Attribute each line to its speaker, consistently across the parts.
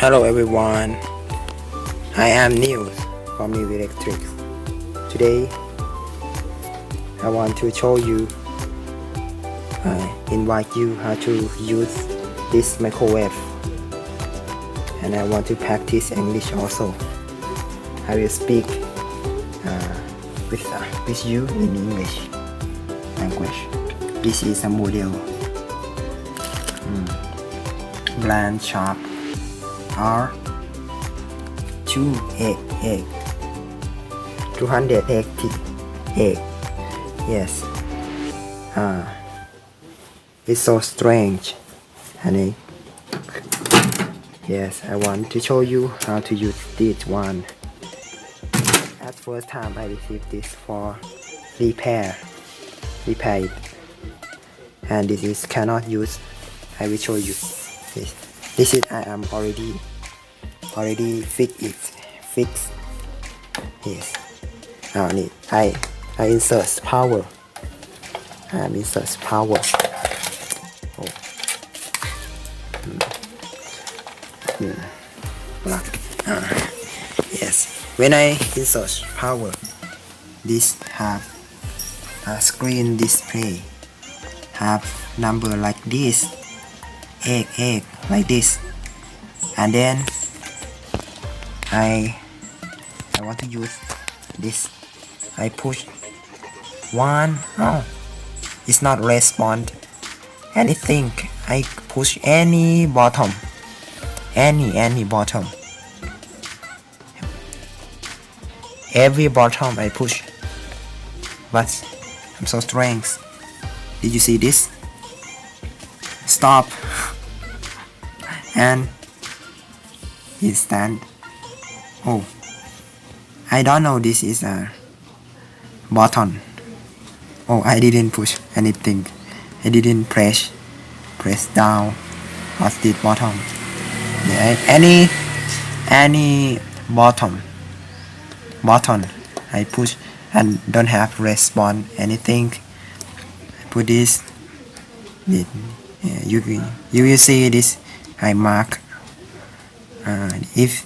Speaker 1: Hello everyone, I am Neil from New Electrics. Today I want to show you, invite you how to use this microwave, and I want to practice English also. I will speak with you in English language. This is a model brand sharp R-288 288. Yes. It's so strange, honey. Yes, I want to show you how to use this one. At first time I received this for repair it, and this is cannot use. I will show you this. This is I am already fix. Yes. Now I insert power. Insert power. Plug. Yes. When I insert power, this have a screen display, have number like this, egg like this, and then I want to use this. I push one. Oh, it's not respond anything. I push any bottom, any bottom. Every bottom I push, but I'm so strange. Did you see this? Stop, and it stand. Oh, I don't know this is a button. Oh, I didn't push anything. I didn't press down. What's this bottom? Yeah, any bottom I push and don't have respond anything. I put this. You will see this. I mark. If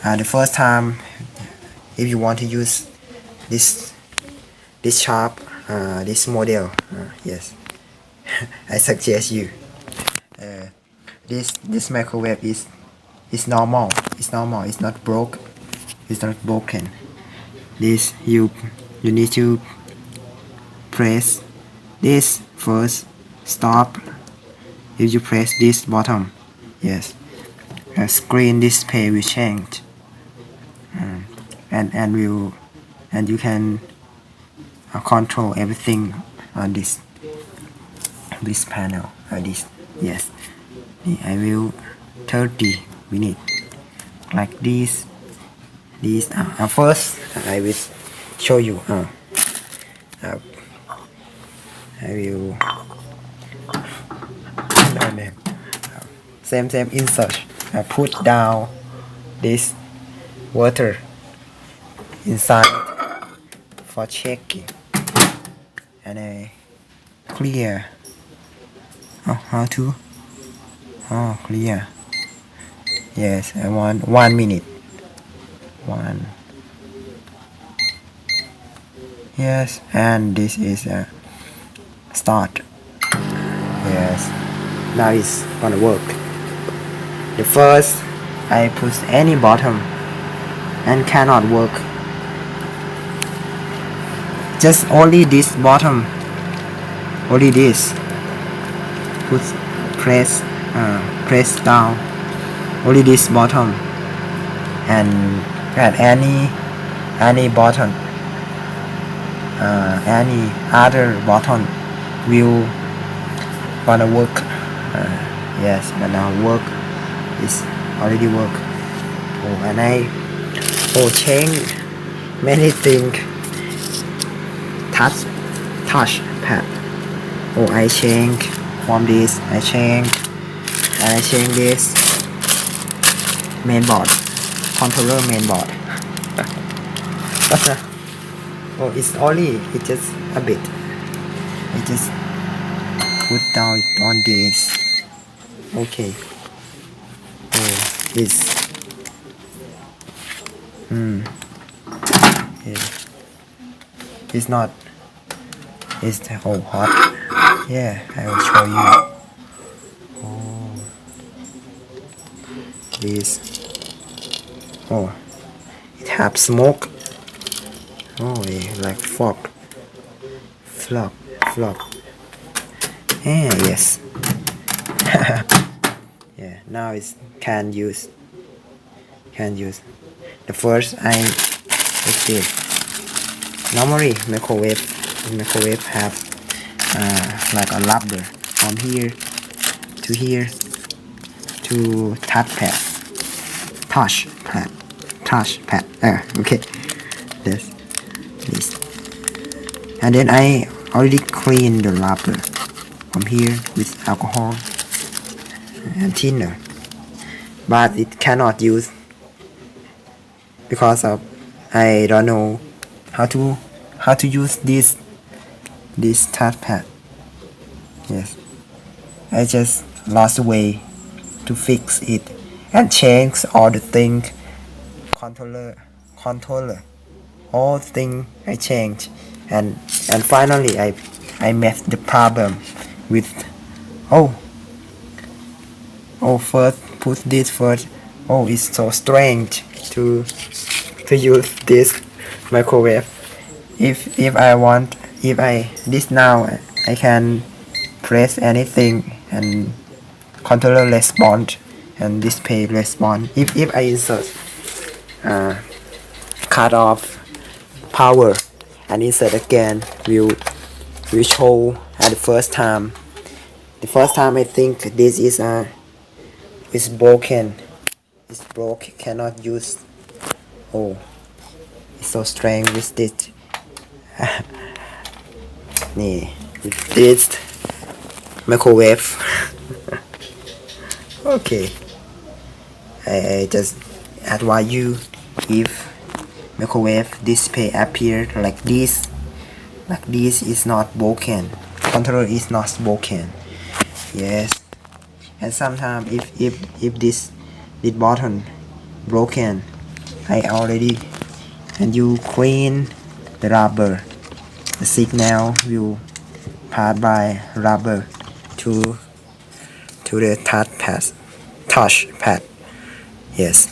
Speaker 1: the first time, if you want to use this sharp, this model, yes, I suggest you. This microwave is normal. It's normal. It's not broke. It's not broken. This you need to press this first. Stop. If you press this bottom, yes, the screen display will change, and you can control everything on this panel. This, yes. I will 30 minutes like this. First I will show you. I will same insert. I put down this water inside for checking, and I clear. How to? Clear. Yes, I want 1 minute. Yes, and this is a start. Yes, now it's gonna work. The first I push any bottom and cannot work. Just only this bottom, only this. Press down. Only this bottom, and any button, any other button will gonna work. Yes, but now work is already work. And I change many things. Touch pad. I change from this. I change this mainboard, controller mainboard. It's just a bit. I just put down on this. Okay. is it's not it's oh hot. Yeah, I will show you. Oh, this. Oh, it have smoke. Oh, like fog. Flop. Yes. Yeah, now it's can use. The first I did. Normally microwave have like a rubber from here to touch pad. Okay. This. And then I already clean the rubber from here with alcohol and thinner, but it cannot use because of I don't know how to use this touchpad. Yes, I just lost a way to fix it and change all the thing, controller, all thing I changed, and finally I met the problem with first put this first. Oh, it's so strange to use this microwave. If this now I can press anything and controller respond and display respond. If I insert cut off power and insert again, will show at the first time. The first time I think this is broken. It's broke, cannot use. Oh, it's so strange with this. With this microwave. Okay, I just advise you, if microwave display appear like this is not broken, controller is not broken. Yes, and sometimes if this button broken, I already, and you clean the rubber, the signal will pass by rubber to the touch pad. Yes,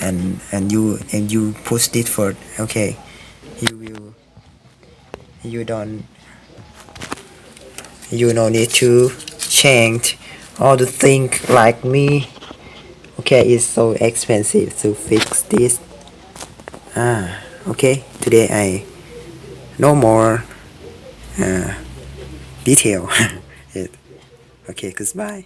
Speaker 1: and you push it forward. Okay, you don't need to change all the things like me. Okay, it's so expensive to fix this. Okay, today I no more detail. Okay, goodbye.